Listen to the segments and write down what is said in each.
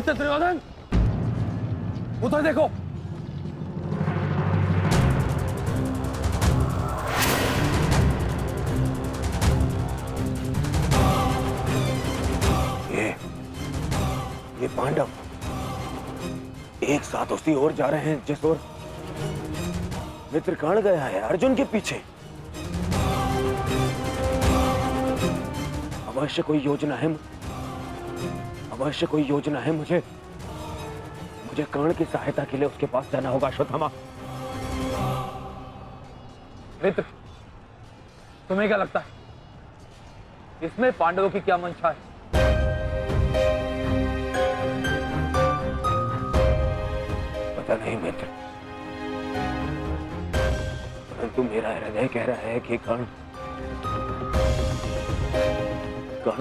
Mister Duryodhan, उधर देखो। ये पांडव एक साथ उसी ओर जा रहे हैं जिस ओर मित्रकर्ण गया है, अर्जुन के पीछे। अवश्य कोई योजना है, अवश्य कोई योजना है। मुझे कर्ण की सहायता के लिए उसके पास जाना होगा। अश्वत्थामा, मित्र, तुम्हें क्या लगता है इसमें पांडवों की क्या मंशा है? पता नहीं मित्र, परंतु मेरा हृदय कह रहा है कि कर्ण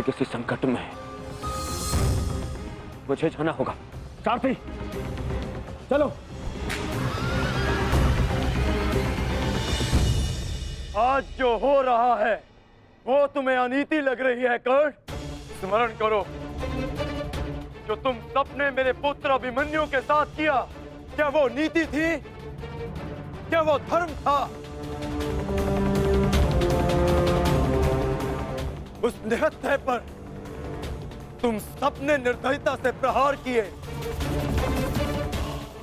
किसी संकट में है। मुझे जाना होगा। सारथी, चलो। आज जो हो रहा है वो तुम्हें अनीति लग रही है कर्ण? स्मरण करो, जो तुम सबने मेरे पुत्र अभिमन्यु के साथ किया, क्या वो नीति थी? क्या वो धर्म था? उस निहत्थे पर तुम सबने निर्दयता से प्रहार किए।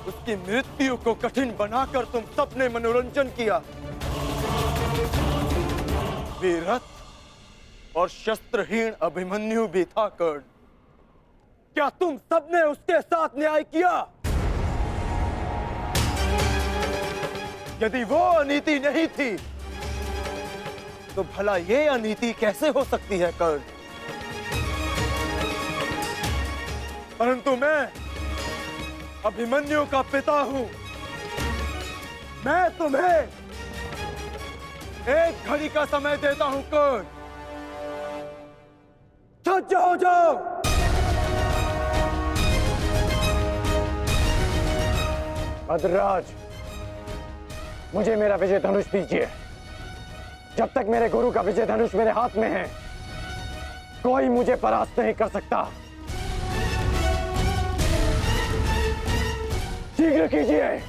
उसकी मृत्यु को कठिन बनाकर तुम सबने मनोरंजन किया। वीरथ और शस्त्रहीन अभिमन्यु भी था कर्ण। क्या तुम सबने उसके साथ न्याय किया? यदि वो अनीति नहीं थी तो भला ये अनीति कैसे हो सकती है कर्ण? परंतु मैं अभिमन्यु का पिता हूं। मैं तुम्हें एक घड़ी का समय देता हूं कर्ण। सज्ज हो जाओ। भद्रराज, मुझे मेरा विजय धनुष दीजिए। जब तक मेरे गुरु का विजय धनुष मेरे हाथ में है, कोई मुझे परास्त नहीं कर सकता। शीघ्र कीजिए।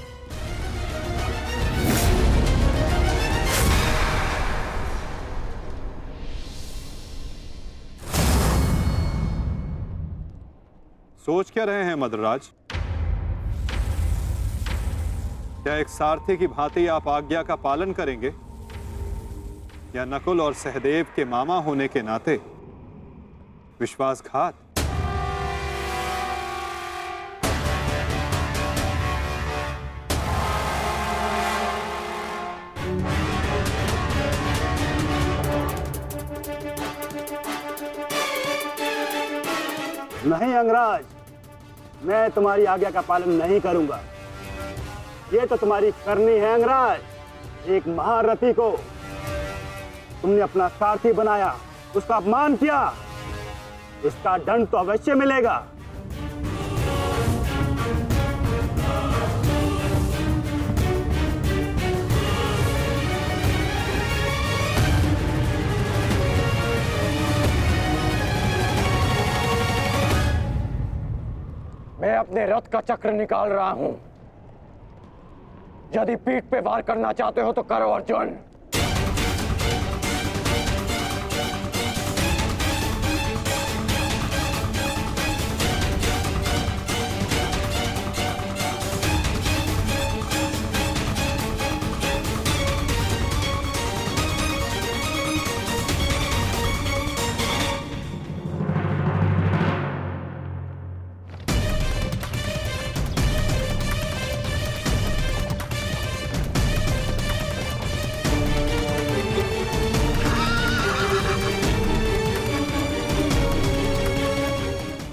सोच क्या रहे हैं मद्रराज? क्या एक सारथी की भांति आप आज्ञा का पालन करेंगे, या नकुल और सहदेव के मामा होने के नाते विश्वासघात? नहीं अंगराज, मैं तुम्हारी आज्ञा का पालन नहीं करूंगा। ये तो तुम्हारी करनी है अंगराज। एक महारथी को तुमने अपना सारथी बनाया, उसका अपमान किया, इसका दंड तो अवश्य मिलेगा। मैं अपने रथ का चक्र निकाल रहा हूं। यदि पीठ पे वार करना चाहते हो तो करो अर्जुन।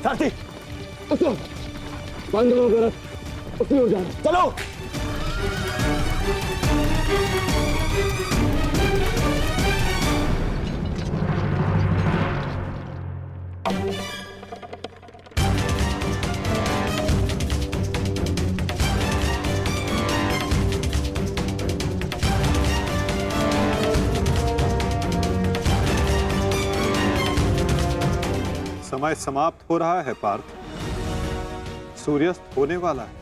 सारथी, उसको पांडवों का रथ उसी ओर जाना। चलो। समय समाप्त हो रहा है पार्थ। सूर्यास्त होने वाला है।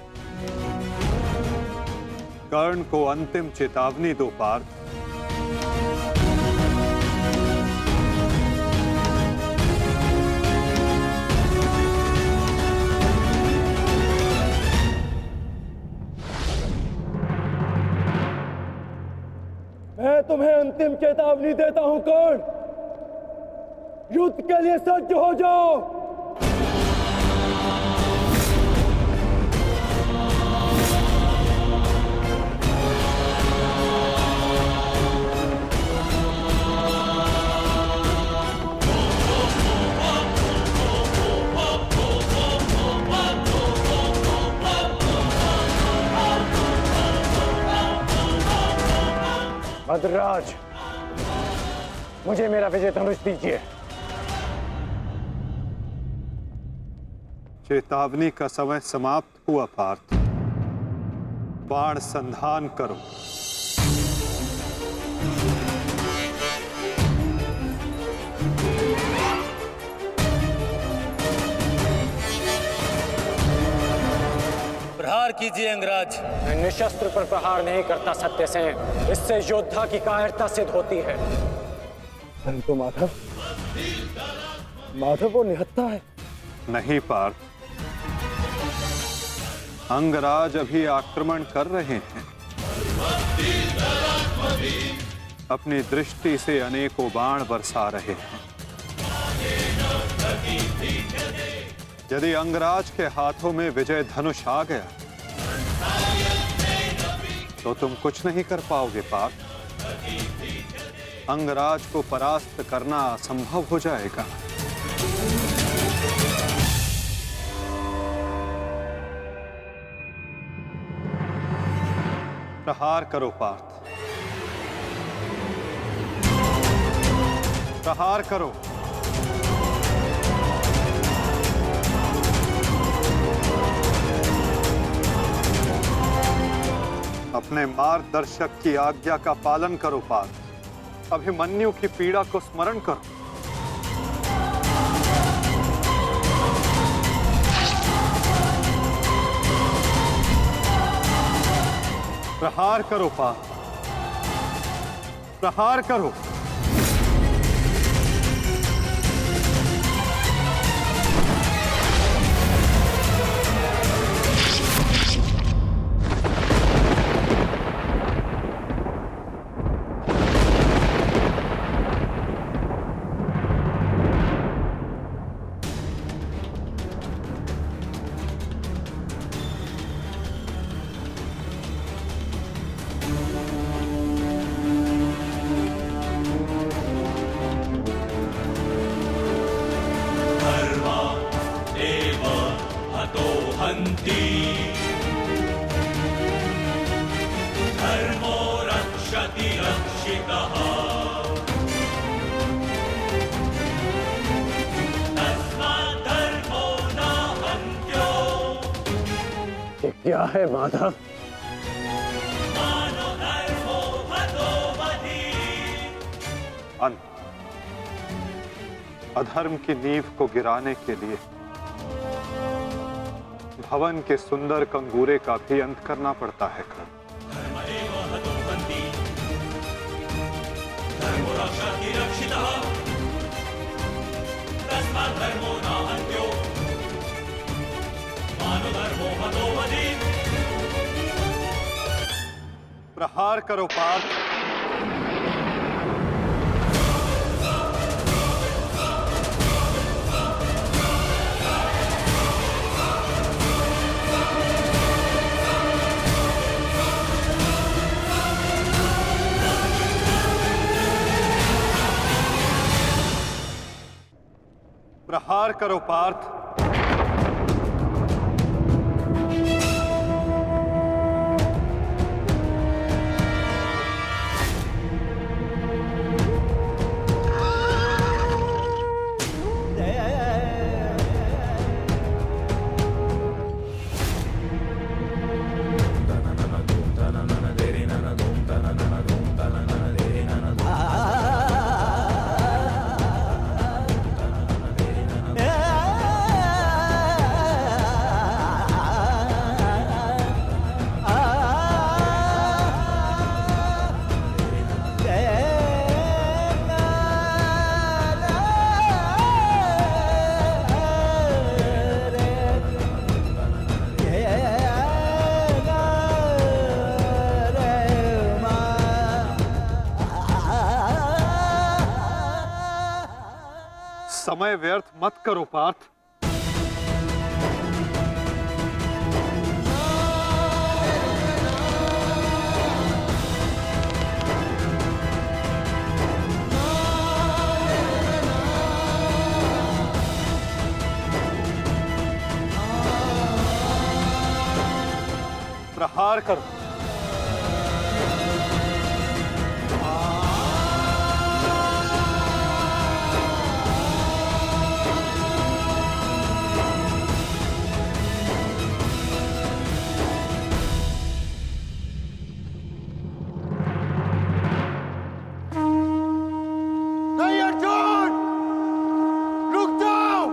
कर्ण को अंतिम चेतावनी दो पार्थ। मैं तुम्हें अंतिम चेतावनी देता हूं कर्ण, युद्ध के लिए सज्ज हो जाओ। भद्रराज, मुझे मेरा विजय धनुष दीजिए। चेतावनी का समय समाप्त हुआ पार्थ। बाण संधान करो। प्रहार कीजिए अंगराज। मैं निशस्त्र पर प्रहार नहीं करता सत्यसेन, इससे योद्धा की कायरता सिद्ध होती है। तो माधव, माधव वो निहत्था है। नहीं पार्थ, अंगराज अभी आक्रमण कर रहे हैं। अपनी दृष्टि से अनेकों बाण बरसा रहे हैं। यदि अंगराज के हाथों में विजय धनुष आ गया तो तुम कुछ नहीं कर पाओगे पार्थ। अंगराज को परास्त करना असंभव हो जाएगा। प्रहार करो पार्थ, प्रहार करो। अपने मार्गदर्शक की आज्ञा का पालन करो पार्थ। अभिमन्यु की पीड़ा को स्मरण करो। प्रहार करो पार्थ, प्रहार करो। धर्मो रक्षति रक्षितः तस्मात् धर्मो न हन्त्यो। ये क्या है माधव? मानो धर्मो हतो वधि। अंत। अधर्म की नींव को गिराने के लिए भवन के सुंदर कंगूरे का भी अंत करना पड़ता है। धर्मदेव हतो हन्ति धर्मो रक्षति रक्षितः तस्मात् धर्मो न हन्त्यो। मानो धर्मो हतो वधि। प्रहार करो पार्थ, प्रहार करो पार्थ। समय व्यर्थ मत करो पार्थ। प्रहार करो। नहीं अर्जुन, रुक जाओ।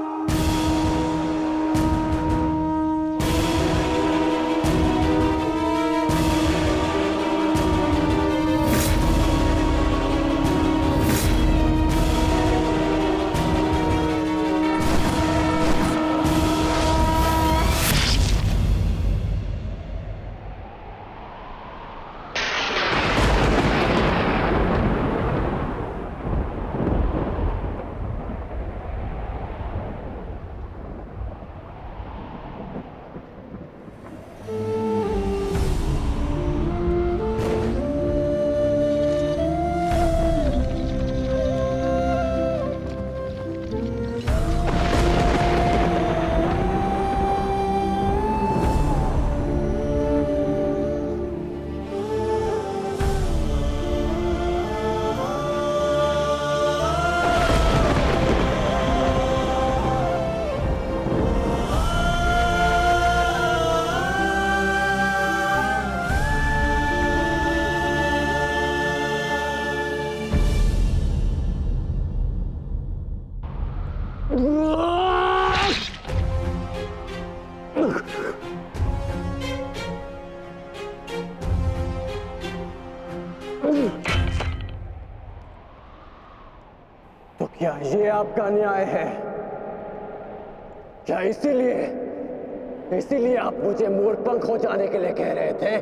तो क्या ये आपका न्याय है? क्या इसीलिए आप मुझे मोरपंख हो जाने के लिए कह रहे थे?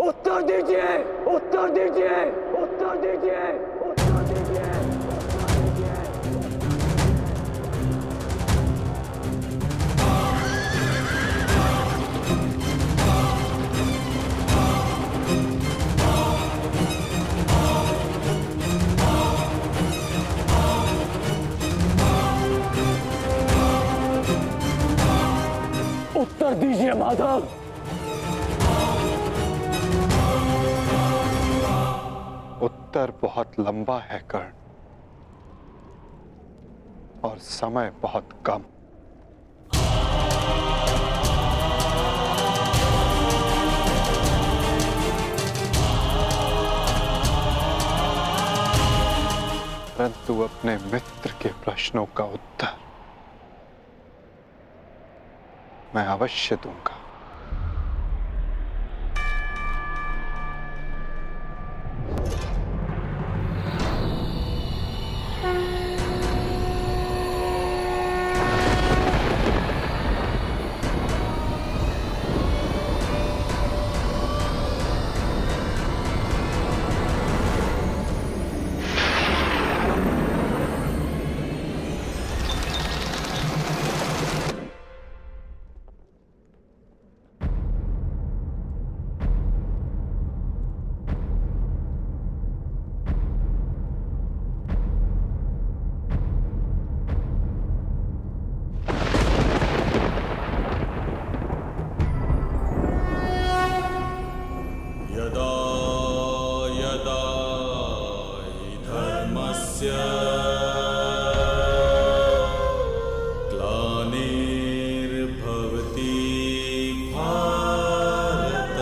उत्तर दीजिए, उत्तर दीजिए, उत्तर दीजिए, उत्तर दीजिए। उत्तर दीजिए माधव। उत्तर बहुत लंबा है कर्ण, और समय बहुत कम। परंतु अपने मित्र के प्रश्नों का उत्तर मैं अवश्य दूंगा। यदा यदा हि धर्मस्य ग्लानिर्भवति भारत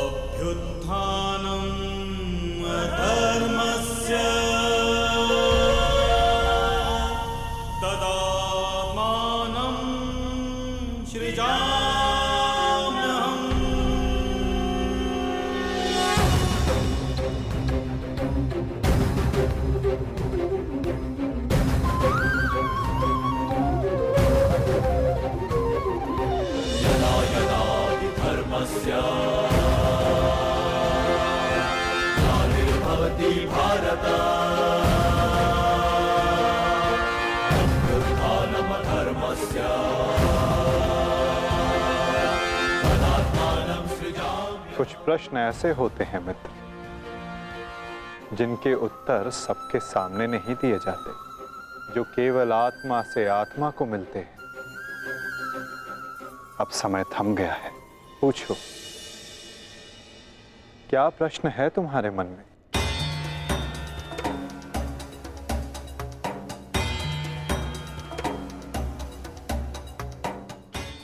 अभ्युत्थानम् अधर्मस्य तदात्मानं सृजाम्यहम्। यदा यदा हि धर्मस्य यदा उत्थानम धर्मस्य तदात्मानं सृजामि। कुछ प्रश्न ऐसे होते हैं मित्र जिनके उत्तर सबके सामने नहीं दिए जाते, जो केवल आत्मा से आत्मा को मिलते हैं। अब समय थम गया है, पूछो क्या प्रश्न है तुम्हारे मन में?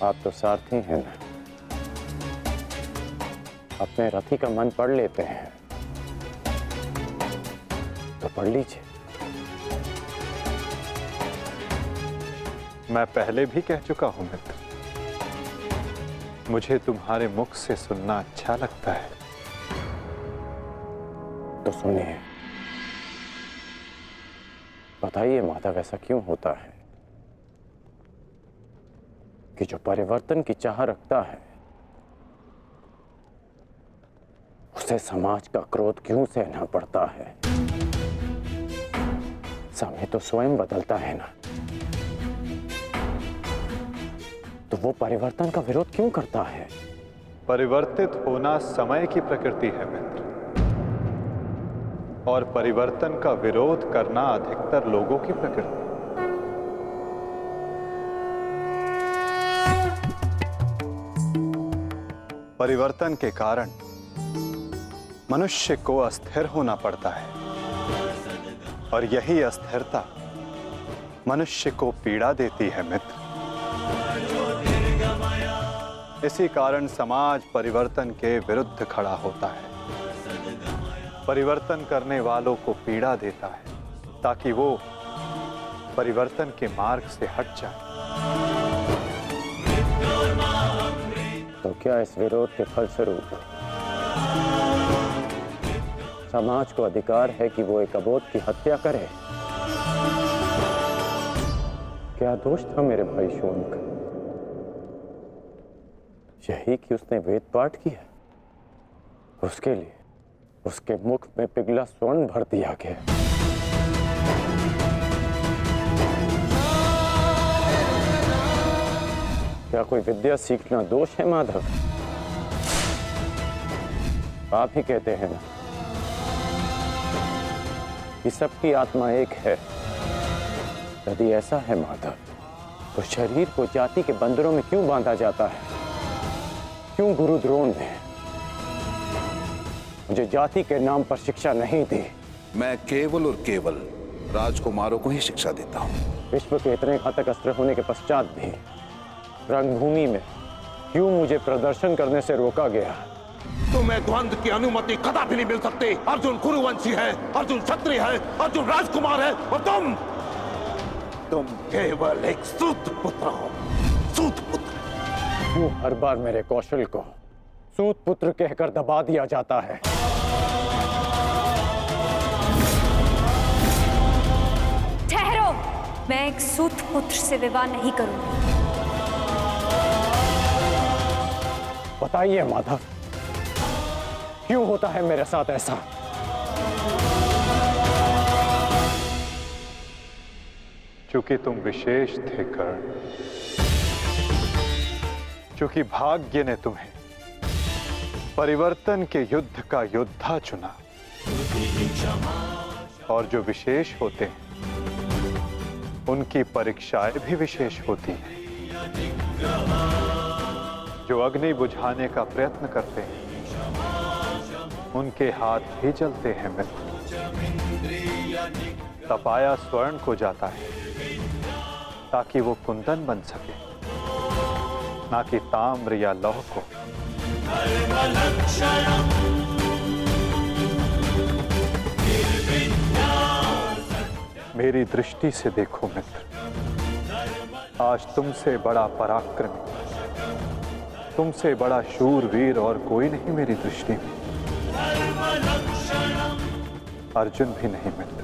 आप तो सारथी हैं ना, अपने रथी का मन पढ़ लेते हैं, तो पढ़ लीजिए। मैं पहले भी कह चुका हूं मित्र, मुझे तुम्हारे मुख से सुनना अच्छा लगता है। तो सुनिए, बताइए माधव, ऐसा क्यों होता है कि जो परिवर्तन की चाह रखता है उसे समाज का क्रोध क्यों सहना पड़ता है? समय तो स्वयं बदलता है ना, तो वो परिवर्तन का विरोध क्यों करता है? परिवर्तित होना समय की प्रकृति है मित्र, और परिवर्तन का विरोध करना अधिकतर लोगों की प्रकृति। परिवर्तन के कारण मनुष्य को अस्थिर होना पड़ता है, और यही अस्थिरता मनुष्य को पीड़ा देती है मित्र। इसी कारण समाज परिवर्तन के विरुद्ध खड़ा होता है, परिवर्तन करने वालों को पीड़ा देता है ताकि वो परिवर्तन के मार्ग से हट जाए। तो क्या इस विरोध के फलस्वरूप समाज को अधिकार है कि वो एक अबोध की हत्या करे? क्या दोष था मेरे भाई शौनक? यही कि उसने वेद पाठ किया, उसके लिए उसके मुख में पिघला स्वर्ण भर दिया गया। क्या कोई विद्या सीखना दोष है माधव? आप ही कहते हैं ना कि सबकी आत्मा एक है। यदि ऐसा है माधव, तो शरीर को जाति के बंधनों में क्यों बांधा जाता है? क्यों गुरु द्रोण ने मुझे जाति के नाम पर शिक्षा नहीं दी? मैं केवल और केवल राजकुमारों को ही शिक्षा देता हूँ। विश्व के इतने घातक अस्त्र होने के पश्चात भी रंगभूमि में क्यों मुझे प्रदर्शन करने से रोका गया? तुम्हें द्वंद्व की अनुमति कदापि नहीं मिल सकती। अर्जुन कुरुवंशी है, अर्जुन क्षत्रिय है, अर्जुन राजकुमार है, और तुम केवल एक सूत पुत्र हो। सूत पुत्र। क्यों हर बार मेरे कौशल को सूत पुत्र कहकर दबा दिया जाता है? ठहरो, मैं एक सूत पुत्र से विवाह नहीं करूंगी। बताइए माधव, क्यों होता है मेरे साथ ऐसा? चूंकि तुम विशेष थे कर्ण, चूंकि भाग्य ने तुम्हें परिवर्तन के युद्ध का योद्धा चुना, और जो विशेष होते हैं उनकी परीक्षाएं भी विशेष होती हैं। जो अग्नि बुझाने का प्रयत्न करते हैं उनके हाथ भी जलते हैं मित्र। तपाया स्वर्ण को जाता है ताकि वो कुंदन बन सके, ना कि ताम्र या लौह को। मेरी दृष्टि से देखो मित्र, आज तुमसे बड़ा पराक्रमी, तुमसे बड़ा शूरवीर और कोई नहीं मेरी दृष्टि में। अर्जुन भी नहीं मित्र।